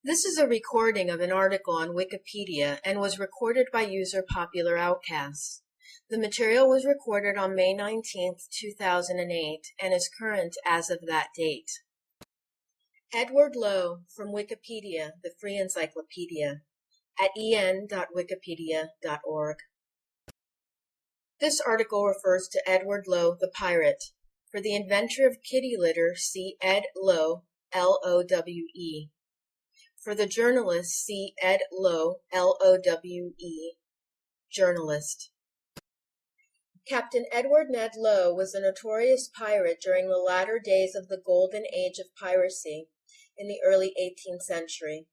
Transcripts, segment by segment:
This is a recording of an article on Wikipedia and was recorded by user Popular Outcast. The material was recorded on May 19th, 2008, and is current as of that date. Edward Lowe from Wikipedia, the free encyclopedia, at en.wikipedia.org. This article refers to Edward Lowe the pirate. For the inventor of kitty litter, see Ed Lowe, L-O-W-E. For the journalist, see Ed Lowe, L-O-W-E, journalist. Captain Edward Ned Lowe was a notorious pirate during the latter days of the golden age of piracy in the early 18th century.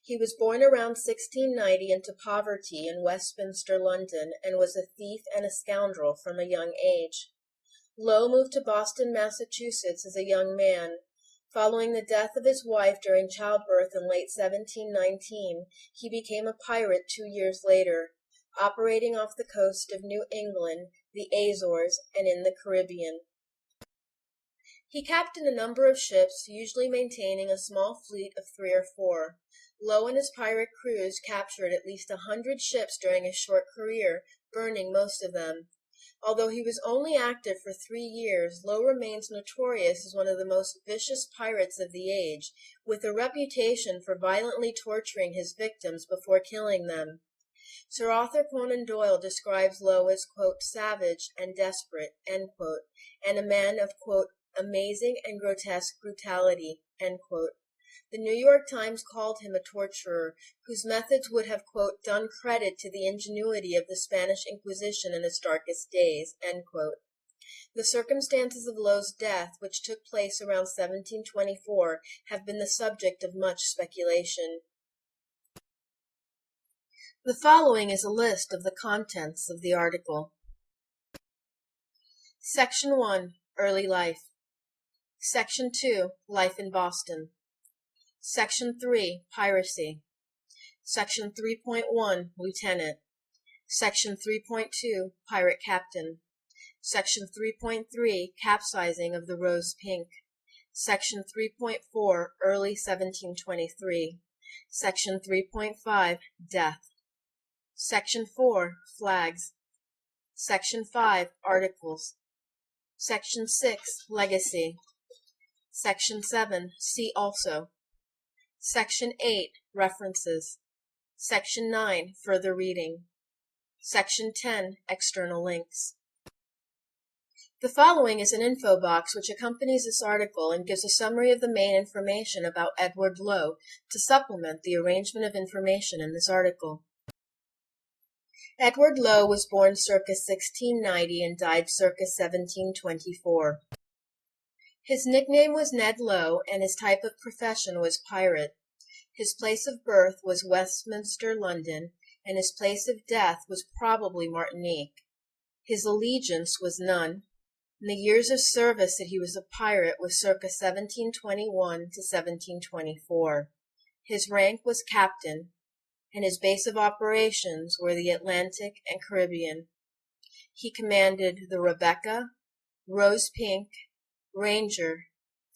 He was born around 1690 into poverty in Westminster, London, and was a thief and a scoundrel from a young age. Lowe moved to Boston, Massachusetts as a young man. Following the death of his wife during childbirth in late 1719, he became a pirate 2 years later, operating off the coast of New England, the Azores, and in the Caribbean. He captained a number of ships, usually maintaining a small fleet of 3 or 4. Lowe and his pirate crews captured at least 100 ships during his short career, burning most of them. Although he was only active for 3 years, Lowe remains notorious as one of the most vicious pirates of the age, with a reputation for violently torturing his victims before killing them. Sir Arthur Conan Doyle describes Lowe as, quote, savage and desperate, end quote, and a man of, quote, amazing and grotesque brutality, end quote. The New York Times called him a torturer, whose methods would have, quote, done credit to the ingenuity of the Spanish Inquisition in its darkest days, end quote. The circumstances of Lowe's death, which took place around 1724, have been the subject of much speculation. The following is a list of the contents of the article. Section 1, Early Life. Section 2, Life in Boston. Section 3, Piracy. Section 3.1, Lieutenant. Section 3.2, Pirate Captain. Section 3.3, Capsizing of the Rose Pink. Section 3.4, Early 1723. Section 3.5, Death. Section 4, Flags. Section 5, Articles. Section 6, Legacy. Section 7, See Also. Section 8, References. Section 9, Further Reading. Section 10, External Links. The following is an info box which accompanies this article and gives a summary of the main information about Edward Lowe to supplement the arrangement of information in this article. Edward Lowe was born circa 1690 and died circa 1724. His nickname was Ned Lowe, and his type of profession was pirate. His place of birth was Westminster, London, and his place of death was probably Martinique. His allegiance was none, and the years of service that he was a pirate was circa 1721 to 1724. His rank was captain, and his base of operations were the Atlantic and Caribbean. He commanded the Rebecca, Rose Pink, Ranger,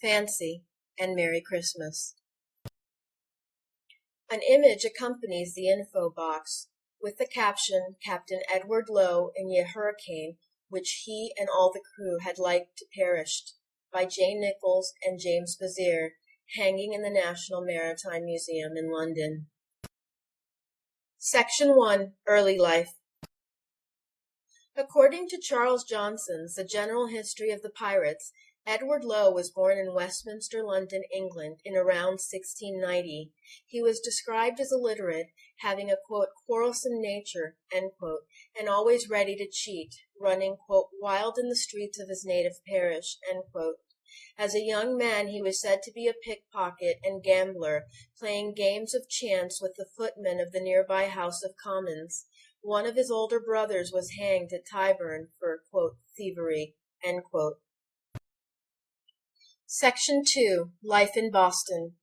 Fancy, and Merry Christmas. An image accompanies the info box with the caption, Captain Edward Lowe in ye hurricane, which he and all the crew had like to perished, by J. Nichols and James Bazier, hanging in the National Maritime Museum in London. Section 1, Early Life. According to Charles Johnson's The General History of the Pirates, Edward Lowe was born in Westminster, London, England, in around 1690. He was described as illiterate, having a, quote, quarrelsome nature, end quote, and always ready to cheat, running, quote, wild in the streets of his native parish, end quote. As a young man, he was said to be a pickpocket and gambler, playing games of chance with the footmen of the nearby House of Commons. One of his older brothers was hanged at Tyburn for, quote, thievery, end quote. Section 2, Life in Boston.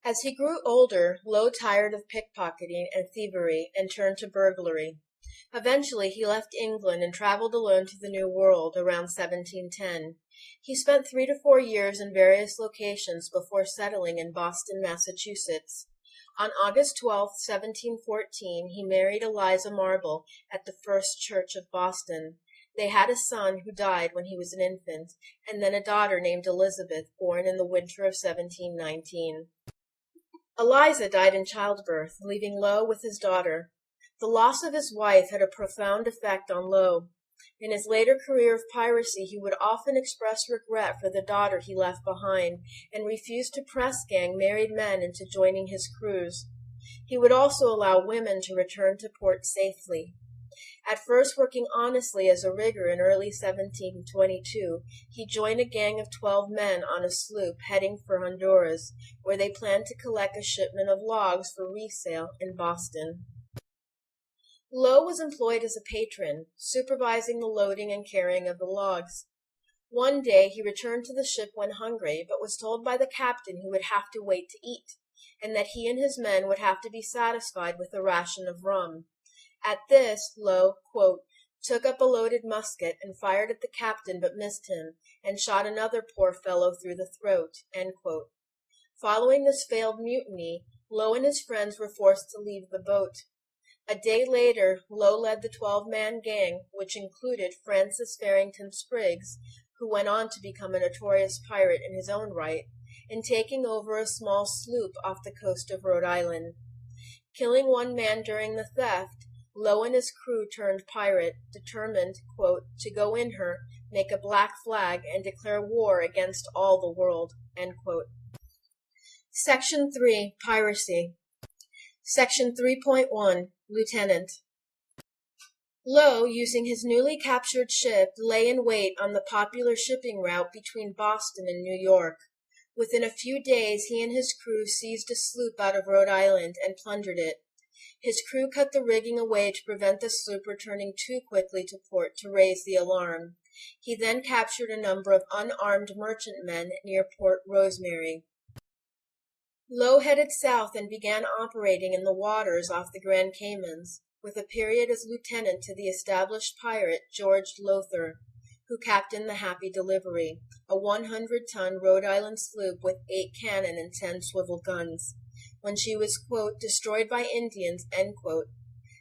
As he grew older, Lowe tired of pickpocketing and thievery and turned to burglary. Eventually, he left England and traveled alone to the New World around 1710. He spent 3 to 4 years in various locations before settling in Boston, Massachusetts. On August 12, 1714, he married Eliza Marble at the First Church of Boston. They had a son who died when he was an infant, and then a daughter named Elizabeth, born in the winter of 1719. Eliza died in childbirth, leaving Lowe with his daughter. The loss of his wife had a profound effect on Lowe. In his later career of piracy, he would often express regret for the daughter he left behind, and refused to press gang married men into joining his crews. He would also allow women to return to port safely. At first working honestly as a rigger in early 1722, he joined a gang of 12 men on a sloop heading for Honduras, where they planned to collect a shipment of logs for resale in Boston. Lowe was employed as a patron, supervising the loading and carrying of the logs. One day he returned to the ship when hungry, but was told by the captain he would have to wait to eat, and that he and his men would have to be satisfied with a ration of rum. At this, Lowe, quote, took up a loaded musket and fired at the captain but missed him, and shot another poor fellow through the throat, end quote. Following this failed mutiny, Lowe and his friends were forced to leave the boat. A day later, Lowe led the 12-man gang, which included Francis Farrington Spriggs, who went on to become a notorious pirate in his own right, in taking over a small sloop off the coast of Rhode Island. Killing one man during the theft, Lowe and his crew turned pirate, determined, quote, to go in her, make a black flag, and declare war against all the world, end quote. Section 3. Piracy. Section 3.1. Lieutenant. Lowe, using his newly captured ship, lay in wait on the popular shipping route between Boston and New York. Within a few days he and his crew seized a sloop out of Rhode Island and plundered it. His crew cut the rigging away to prevent the sloop returning too quickly to port to raise the alarm. He then captured a number of unarmed merchantmen near Port Rosemary. Lowe headed south and began operating in the waters off the Grand Caymans, with a period as lieutenant to the established pirate George Lowther, who captained the Happy Delivery, a 100-ton Rhode Island sloop with 8 cannon and 10 swivel guns, when she was, quote, destroyed by Indians, end quote.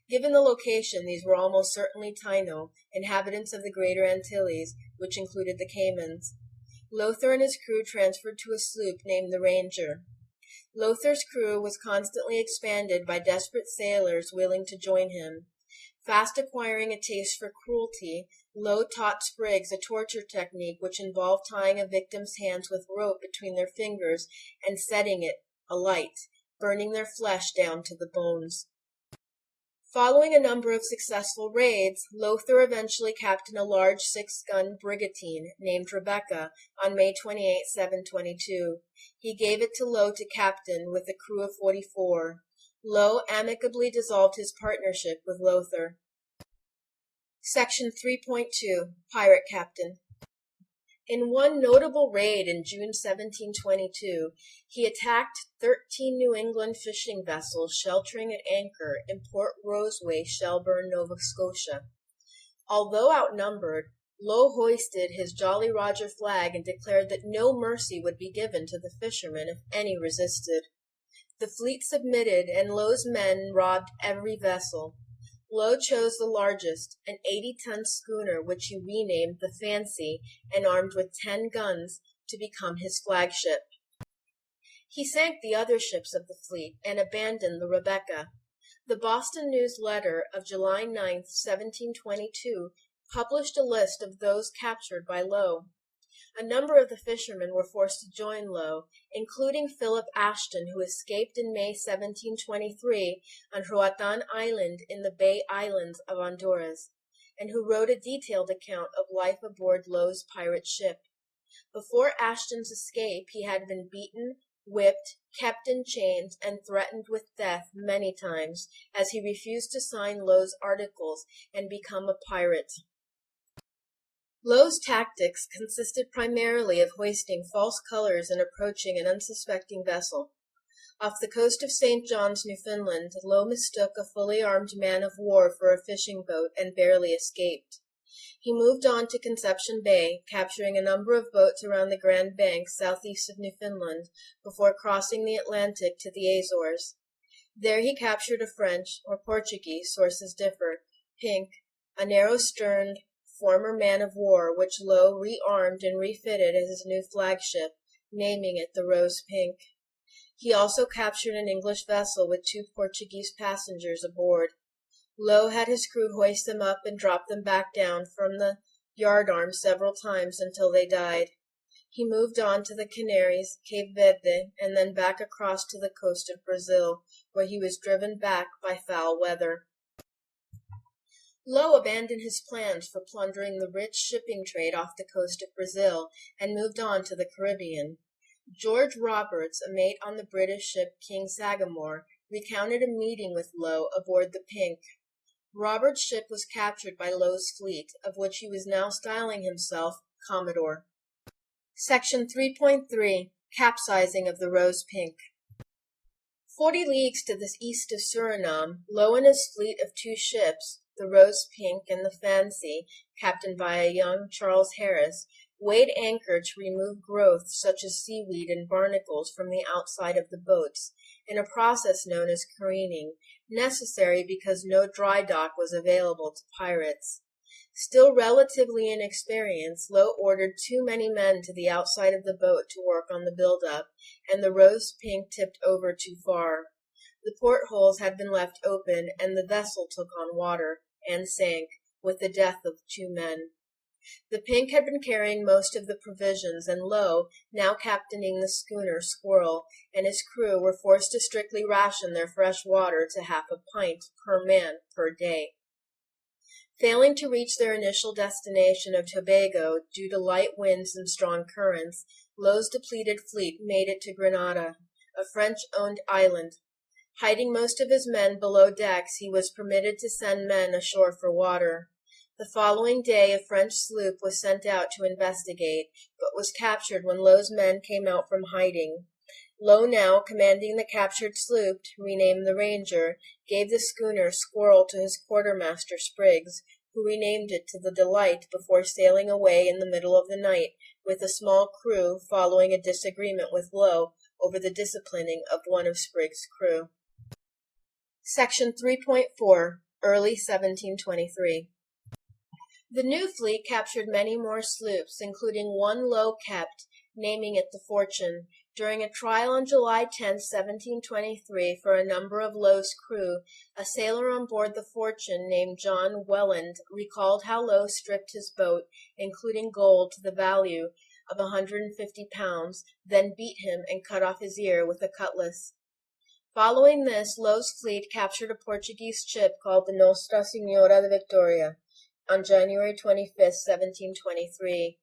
Given the location, these were almost certainly Taino, inhabitants of the Greater Antilles, which included the Caymans. Lowther and his crew transferred to a sloop named the Ranger. Lowther's crew was constantly expanded by desperate sailors willing to join him. Fast acquiring a taste for cruelty, Lowe taught Spriggs a torture technique which involved tying a victim's hands with rope between their fingers and setting it alight, burning their flesh down to the bones. Following a number of successful raids, Lowther eventually captained a large 6-gun brigantine named Rebecca on May 28, 722. He gave it to Lowe to captain with a crew of 44. Lowe amicably dissolved his partnership with Lowther. Section 3.2. Pirate Captain. In one notable raid in June 1722, he attacked 13 New England fishing vessels sheltering at anchor in Port Roseway, Shelburne, Nova Scotia. Although outnumbered, Lowe hoisted his Jolly Roger flag and declared that no mercy would be given to the fishermen if any resisted. The fleet submitted, and Lowe's men robbed every vessel. Lowe chose the largest, an 80-ton schooner which he renamed the Fancy and armed with 10 guns to become his flagship. He sank the other ships of the fleet and abandoned the Rebecca. The Boston News Letter of July 9, 1722, published a list of those captured by Lowe. A number of the fishermen were forced to join Lowe, including Philip Ashton, who escaped in May 1723 on Roatan Island in the Bay Islands of Honduras, and who wrote a detailed account of life aboard Lowe's pirate ship. Before Ashton's escape, he had been beaten, whipped, kept in chains, and threatened with death many times, as he refused to sign Lowe's articles and become a pirate. Lowe's tactics consisted primarily of hoisting false colors and approaching an unsuspecting vessel. Off the coast of St. John's, Newfoundland, Lowe mistook a fully armed man of war for a fishing boat and barely escaped. He moved on to Conception Bay, capturing a number of boats around the Grand Banks southeast of Newfoundland before crossing the Atlantic to the Azores. There he captured a French, or Portuguese, sources differ, Pink, a narrow-sterned former man-of-war which Low rearmed and refitted as his new flagship, naming it the Rose Pink. He also captured an English vessel with 2 Portuguese passengers aboard. Low had his crew hoist them up and drop them back down from the yardarm several times until they died. He moved on to the Canaries, Cape Verde, and then back across to the coast of Brazil, where he was driven back by foul weather. Low abandoned his plans for plundering the rich shipping trade off the coast of Brazil and moved on to the Caribbean. George Roberts, a mate on the British ship King Sagamore, recounted a meeting with Low aboard the Pink. Roberts' ship was captured by Low's fleet, of which he was now styling himself Commodore. Section 3.3 Capsizing of the Rose Pink. 40 leagues to the east of Suriname, Low and his fleet of 2 ships, the Rose Pink and the Fancy, captained by a young Charles Harris, weighed anchor to remove growth such as seaweed and barnacles from the outside of the boats, in a process known as careening, necessary because no dry dock was available to pirates. Still relatively inexperienced, Low ordered too many men to the outside of the boat to work on the build-up, and the Rose Pink tipped over too far. The portholes had been left open, and the vessel took on water, and sank, with the death of 2 men. The Pink had been carrying most of the provisions, and Low, now captaining the schooner Squirrel, and his crew were forced to strictly ration their fresh water to half a pint per man per day. Failing to reach their initial destination of Tobago due to light winds and strong currents, Low's depleted fleet made it to Grenada, a French-owned island. Hiding most of his men below decks, he was permitted to send men ashore for water. The following day a French sloop was sent out to investigate, but was captured when Low's men came out from hiding. Low, now commanding the captured sloop, renamed the Ranger, gave the schooner Squirrel to his quartermaster Spriggs, who renamed it to the Delight before sailing away in the middle of the night with a small crew, following a disagreement with Low over the disciplining of one of Spriggs' crew. Section 3.4 Early 1723. The new fleet captured many more sloops, including one Low kept, naming it the Fortune. During a trial on July 10, 1723, for a number of Low's crew, a sailor on board the Fortune named John Welland recalled how Low stripped his boat, including gold, to the value of 150 pounds, then beat him and cut off his ear with a cutlass. Following this, Low's fleet captured a Portuguese ship called the Nostra Senhora de Victoria on January 25, 1723.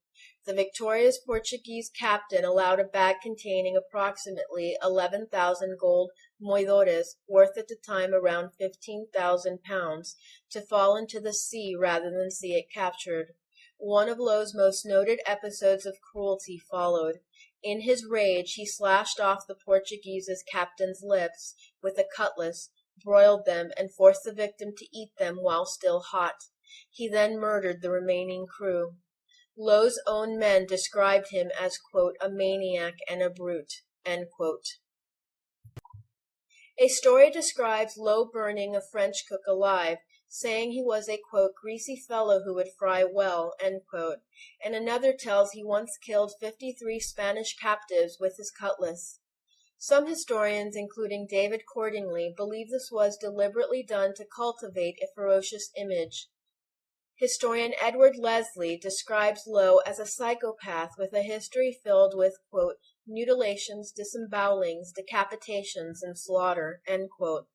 The Victoria's Portuguese captain allowed a bag containing approximately 11,000 gold moidores, worth at the time around 15,000 pounds, to fall into the sea rather than see it captured. One of Low's most noted episodes of cruelty followed. In his rage, he slashed off the Portuguese's captain's lips with a cutlass, broiled them, and forced the victim to eat them while still hot. He then murdered the remaining crew. Low's own men described him as, quote, a maniac and a brute, end quote. A story describes Low burning a French cook alive, saying he was a, quote, greasy fellow who would fry well, end quote, and another tells he once killed 53 Spanish captives with his cutlass. Some historians, including David Cordingly, believe this was deliberately done to cultivate a ferocious image. Historian Edward Leslie describes Low as a psychopath with a history filled with, quote, mutilations, disembowelings, decapitations, and slaughter, end quote.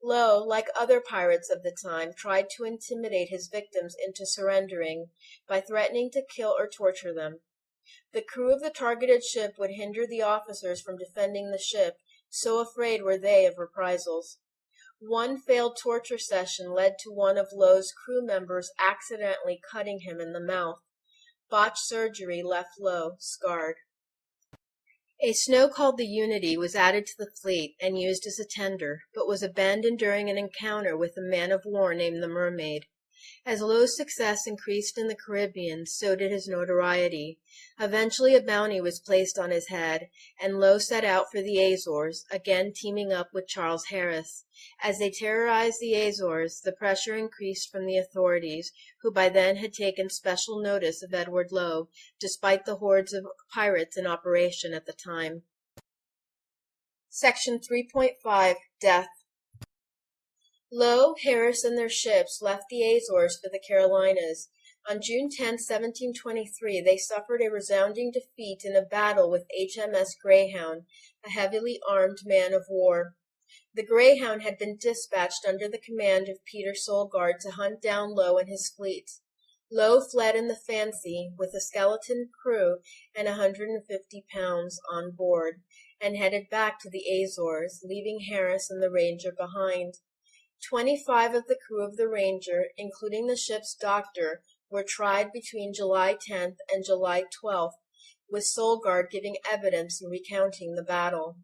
Low, like other pirates of the time, tried to intimidate his victims into surrendering by threatening to kill or torture them. The crew of the targeted ship would hinder the officers from defending the ship, so afraid were they of reprisals. One failed torture session led to one of Low's crew members accidentally cutting him in the mouth. Botched surgery left Low scarred. A snow called the Unity was added to the fleet and used as a tender, but was abandoned during an encounter with a man-of-war named the Mermaid. As Lowe's success increased in the Caribbean, so did his notoriety. Eventually a bounty was placed on his head, and Lowe set out for the Azores, again teaming up with Charles Harris. As they terrorized the Azores, the pressure increased from the authorities, who by then had taken special notice of Edward Lowe, despite the hordes of pirates in operation at the time. Section 3.5 Death. Lowe, Harris, and their ships left the Azores for the Carolinas. On June 10, 1723, they suffered a resounding defeat in a battle with HMS Greyhound, a heavily armed man of war. The Greyhound had been dispatched under the command of Peter Solgaard to hunt down Lowe and his fleet. Lowe fled in the Fancy with a skeleton crew and 150 pounds on board, and headed back to the Azores, leaving Harris and the Ranger behind. 25 of the crew of the Ranger, including the ship's doctor, were tried between July 10th and July 12th, with Solgaard giving evidence and recounting the battle.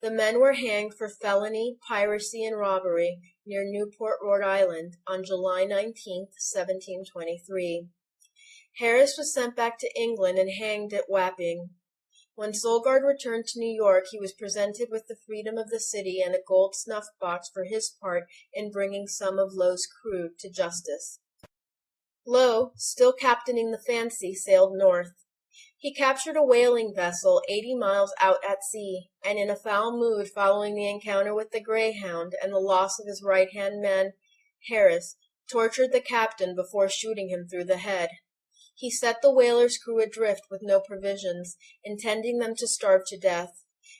The men were hanged for felony, piracy, and robbery near Newport, Rhode Island, on July 19th, 1723. Harris was sent back to England and hanged at Wapping. When Solgaard returned to New York, he was presented with the freedom of the city and a gold snuff box for his part in bringing some of Lowe's crew to justice. Lowe, still captaining the Fancy, sailed north. He captured a whaling vessel 80 miles out at sea, and in a foul mood following the encounter with the Greyhound and the loss of his right-hand man, Harris, tortured the captain before shooting him through the head. He set the whaler's crew adrift with no provisions, intending them to starve to death.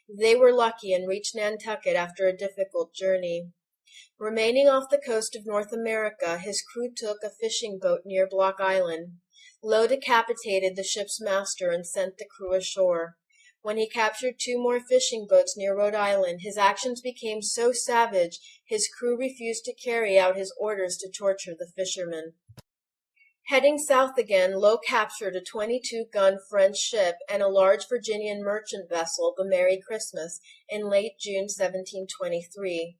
They were lucky and reached Nantucket after a difficult journey. Remaining off the coast of North America, his crew took a fishing boat near Block Island. Lowe decapitated the ship's master and sent the crew ashore. When he captured 2 more fishing boats near Rhode Island, his actions became so savage, his crew refused to carry out his orders to torture the fishermen. Heading south again, Lowe captured a 22-gun French ship and a large Virginian merchant vessel, the Merry Christmas, in late June 1723.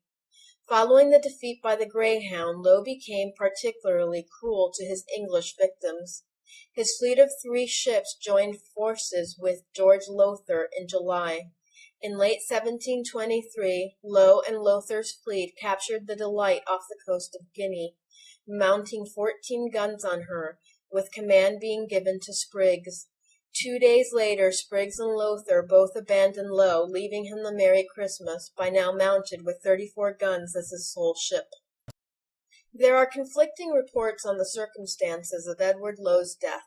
Following the defeat by the Greyhound, Lowe became particularly cruel to his English victims. His fleet of 3 ships joined forces with George Lowther in July. In late 1723, Lowe and Lowther's fleet captured the Delight off the coast of Guinea, mounting 14 guns on her, with command being given to Spriggs. 2 days later, Spriggs and Lowther both abandoned Lowe, leaving him the Merry Christmas, by now mounted with 34 guns as his sole ship. There are conflicting reports on the circumstances of Edward Lowe's death.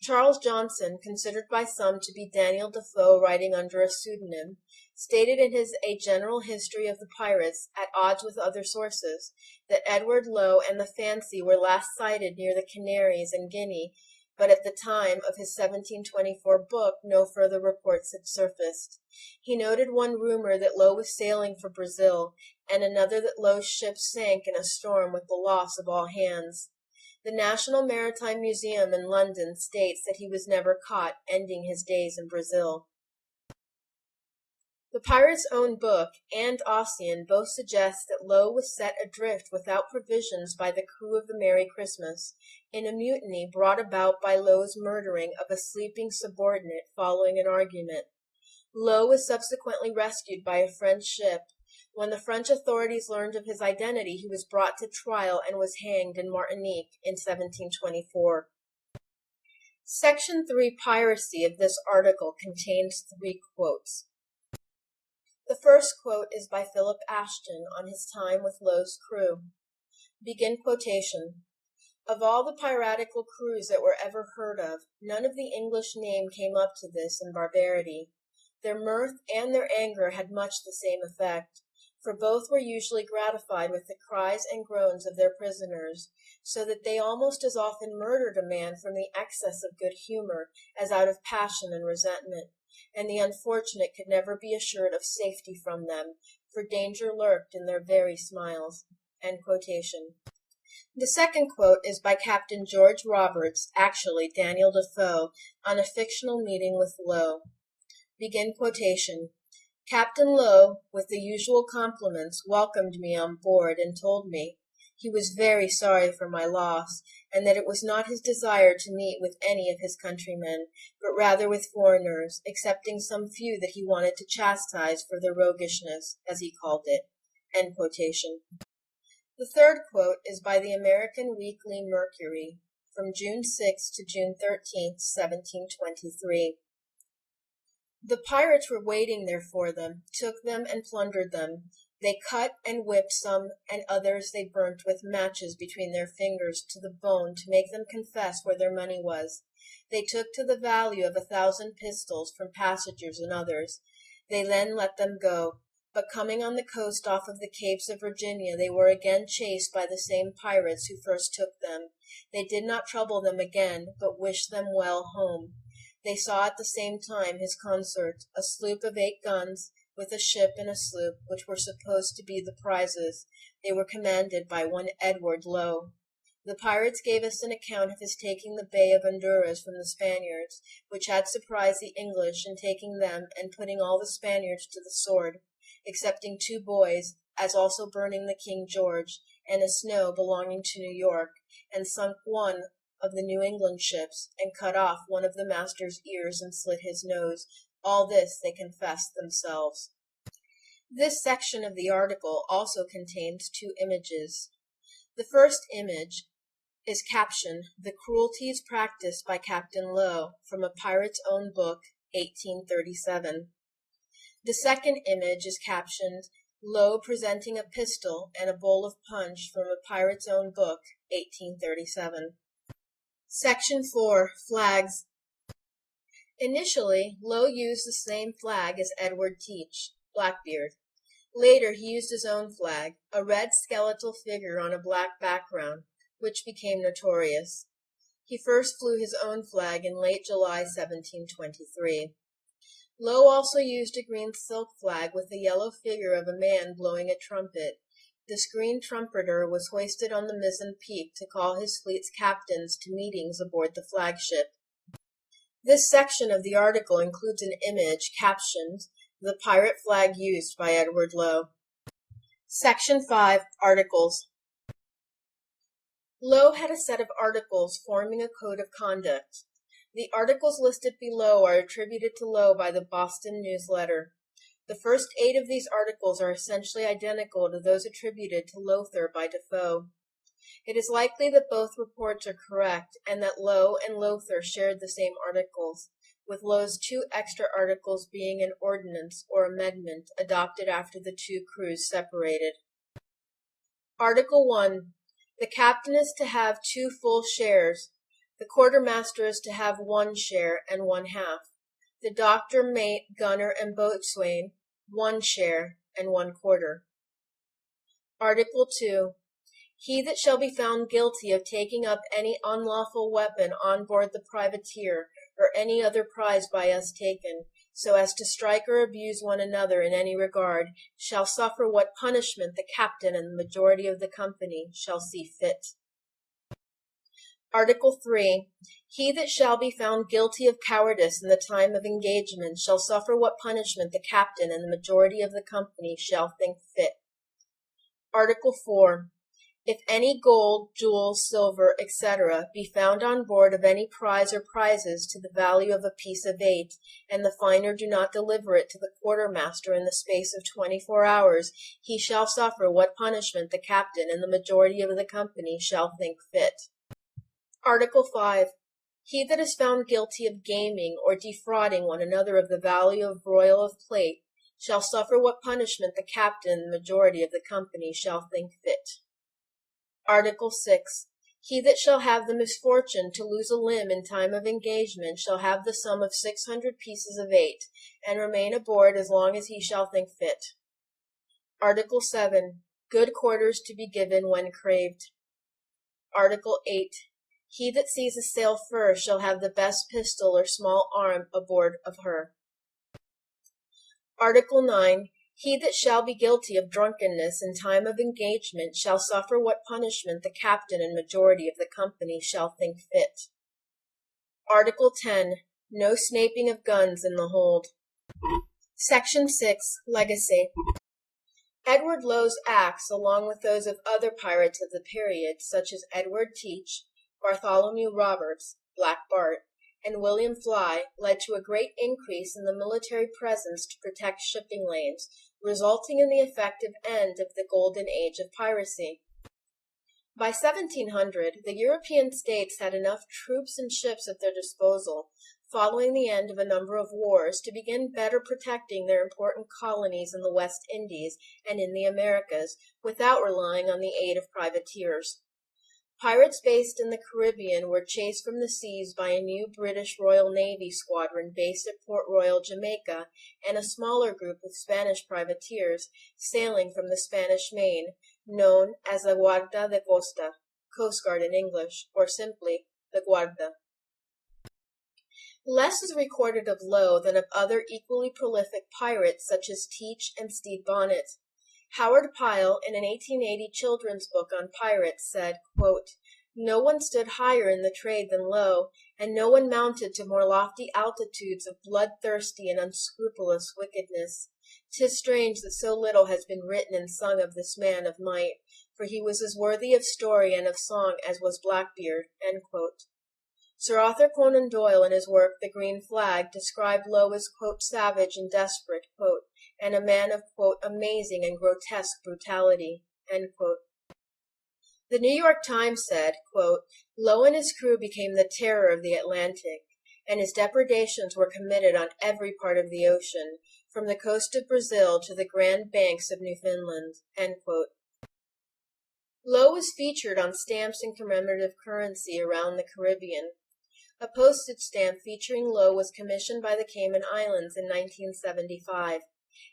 Charles Johnson, considered by some to be Daniel Defoe writing under a pseudonym, stated in his A General History of the Pirates, at odds with other sources, that Edward Lowe and the Fancy were last sighted near the Canaries and Guinea, but at the time of his 1724 book no further reports had surfaced. He noted one rumor that Lowe was sailing for Brazil, and another that Lowe's ship sank in a storm with the loss of all hands. The National Maritime Museum in London states that he was never caught, ending his days in Brazil. The pirate's own book and Ossian both suggest that Lowe was set adrift without provisions by the crew of the Merry Christmas, in a mutiny brought about by Lowe's murdering of a sleeping subordinate following an argument. Lowe was subsequently rescued by a French ship. When the French authorities learned of his identity, he was brought to trial and was hanged in Martinique in 1724. Section 3 Piracy of this article contains 3 quotes. The first quote is by Philip Ashton on his time with Lowe's crew. Begin quotation. Of all the piratical crews that were ever heard of, none of the English name came up to this in barbarity. Their mirth and their anger had much the same effect, for both were usually gratified with the cries and groans of their prisoners, so that they almost as often murdered a man from the excess of good humor as out of passion and resentment, and the unfortunate could never be assured of safety from them, for danger lurked in their very smiles. End quotation. The second quote is by Captain George Roberts, actually Daniel Defoe, on a fictional meeting with Lowe. Begin quotation. Captain Lowe, with the usual compliments, welcomed me on board and told me, He was very sorry for my loss, and that it was not his desire to meet with any of his countrymen, but rather with foreigners, excepting some few that he wanted to chastise for their roguishness, as he called it. End quotation. The third quote is by the American Weekly Mercury, from June 6 to June 13, 1723. The pirates were waiting there for them, took them and plundered them. They cut and whipped some, and others they burnt with matches between their fingers to the bone to make them confess where their money was. They took to the value of 1,000 pistols from passengers and others. They then let them go. But coming on the coast off of the Capes of Virginia, they were again chased by the same pirates who first took them. They did not trouble them again, but wished them well home. They saw at the same time his consort, a sloop of 8 guns, with a ship and a sloop, which were supposed to be the prizes. They were commanded by one Edward Lowe. The pirates gave us an account of his taking the Bay of Honduras from the Spaniards, which had surprised the English in taking them and putting all the Spaniards to the sword, excepting 2 boys, as also burning the King George, and a Snow belonging to New York, and sunk one of the New England ships, and cut off one of the master's ears and slit his nose. All this they confessed themselves. This section of the article also contains 2 images. The first image is captioned, "The Cruelties Practiced by Captain Lowe," from a pirate's own book, 1837. The second image is captioned, "Lowe presenting a pistol and a bowl of punch," from a pirate's own book, 1837. Section 4. Flags. Initially, Lowe used the same flag as Edward Teach, Blackbeard. Later he used his own flag, a red skeletal figure on a black background, which became notorious. He first flew his own flag in late July 1723. Lowe also used a green silk flag with the yellow figure of a man blowing a trumpet. This green trumpeter was hoisted on the mizzen peak to call his fleet's captains to meetings aboard the flagship. This section of the article includes an image captioned, "The Pirate Flag Used by Edward Lowe." Section 5. Articles. Lowe had a set of articles forming a code of conduct. The articles listed below are attributed to Lowe by the Boston News Letter. The first 8 of these articles are essentially identical to those attributed to Lowther by Defoe. It is likely that both reports are correct, and that Lowe and Lowther shared the same articles, with Lowe's 2 extra articles being an ordinance or amendment adopted after the 2 crews separated. Article 1. The captain is to have 2 full shares. The quartermaster is to have 1 share and 1/2. The doctor, mate, gunner, and boatswain, 1 share and 1/4. Article 2. He that shall be found guilty of taking up any unlawful weapon on board the privateer, or any other prize by us taken, so as to strike or abuse one another in any regard, shall suffer what punishment the captain and the majority of the company shall see fit. Article 3. He that shall be found guilty of cowardice in the time of engagement shall suffer what punishment the captain and the majority of the company shall think fit. Article 4. If any gold, jewels, silver, etc., be found on board of any prize or prizes to the value of a piece of 8, and the finder do not deliver it to the quartermaster in the space of 24 hours, he shall suffer what punishment the captain and the majority of the company shall think fit. Article 5. He that is found guilty of gaming or defrauding one another of the value of broil of plate shall suffer what punishment the captain and the majority of the company shall think fit. Article 6. He that shall have the misfortune to lose a limb in time of engagement shall have the sum of 600 pieces of 8, and remain aboard as long as he shall think fit. Article 7. Good quarters to be given when craved. Article 8. He that sees a sail first shall have the best pistol or small arm aboard of her. Article 9. He that shall be guilty of drunkenness in time of engagement shall suffer what punishment the captain and majority of the company shall think fit. Article 10. No snaping of guns in the hold. Section 6. Legacy. Edward Lowe's acts, along with those of other pirates of the period, such as Edward Teach, Bartholomew Roberts, Black Bart, and William Fly, led to a great increase in the military presence to protect shipping lanes, resulting in the effective end of the golden age of piracy. By 1700, the European states had enough troops and ships at their disposal, following the end of a number of wars, to begin better protecting their important colonies in the West Indies and in the Americas, without relying on the aid of privateers. Pirates based in the Caribbean were chased from the seas by a new British Royal Navy squadron based at Port Royal, Jamaica, and a smaller group of Spanish privateers sailing from the Spanish Main, known as the Guarda de Costa, Coast Guard in English, or simply the Guarda. Less is recorded of Lowe than of other equally prolific pirates such as Teach and Stede Bonnet. Howard Pyle, in an 1880 children's book on pirates, said, quote, "No one stood higher in the trade than Lowe, and no one mounted to more lofty altitudes of bloodthirsty and unscrupulous wickedness. 'Tis strange that so little has been written and sung of this man of might, for he was as worthy of story and of song as was Blackbeard." End quote. Sir Arthur Conan Doyle, in his work The Green Flag, described Lowe as, quote, "savage and desperate," quote, and a man of, quote, "amazing and grotesque brutality," end quote. The New York Times said, quote, "Lowe and his crew became the terror of the Atlantic, and his depredations were committed on every part of the ocean, from the coast of Brazil to the Grand Banks of Newfoundland," end quote. Lowe was featured on stamps and commemorative currency around the Caribbean. A postage stamp featuring Lowe was commissioned by the Cayman Islands in 1975,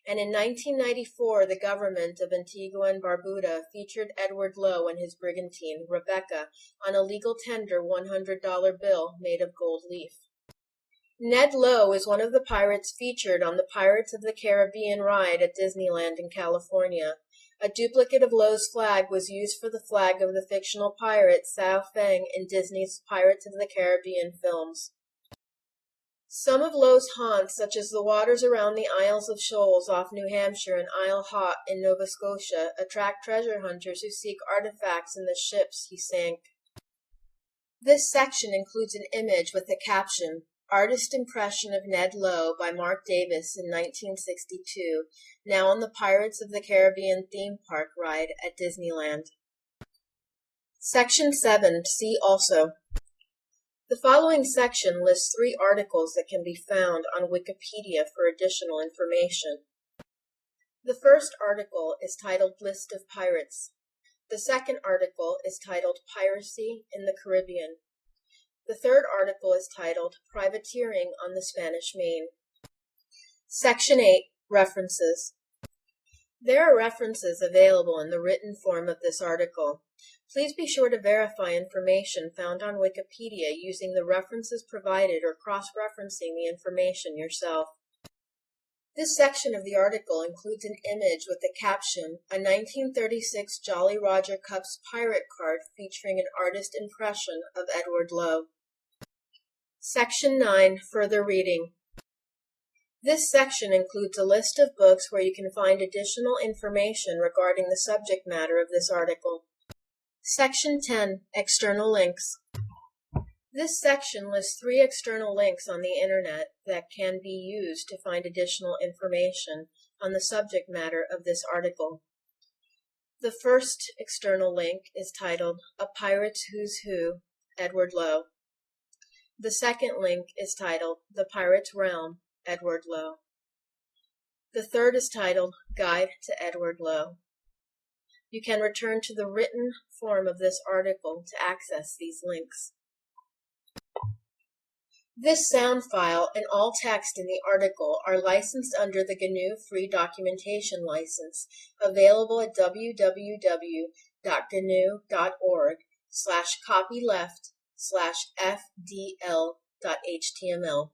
and in 1994 the government of Antigua and Barbuda featured Edward Lowe and his brigantine, Rebecca, on a legal tender $100 bill made of gold leaf. Ned Lowe is one of the pirates featured on the Pirates of the Caribbean ride at Disneyland in California. A duplicate of Lowe's flag was used for the flag of the fictional pirate Sao Feng in Disney's Pirates of the Caribbean films. Some of Lowe's haunts, such as the waters around the Isles of Shoals off New Hampshire and Isle Haut in Nova Scotia, attract treasure hunters who seek artifacts in the ships he sank. This section includes an image with the caption, "Artist Impression of Ned Lowe" by Mark Davis in 1962, now on the Pirates of the Caribbean theme park ride at Disneyland. Section 7. See also. The following section lists 3 articles that can be found on Wikipedia for additional information. The first article is titled List of Pirates. The second article is titled Piracy in the Caribbean. The third article is titled Privateering on the Spanish Main. Section 8. References. There are references available in the written form of this article. Please be sure to verify information found on Wikipedia using the references provided or cross-referencing the information yourself. This section of the article includes an image with the caption, "A 1936 Jolly Roger Cups pirate card featuring an artist impression of Edward Lowe." Section 9. Further reading. This section includes a list of books where you can find additional information regarding the subject matter of this article. Section 10. External links. This section lists 3 external links on the Internet that can be used to find additional information on the subject matter of this article. The first external link is titled A Pirate's Who's Who, Edward Lowe. The second link is titled The Pirate's Realm, Edward Lowe. The third is titled Guide to Edward Lowe. You can return to the written form of this article to access these links. This sound file and all text in the article are licensed under the GNU Free Documentation License, available at www.gnu.org/copyleft/fdl.html.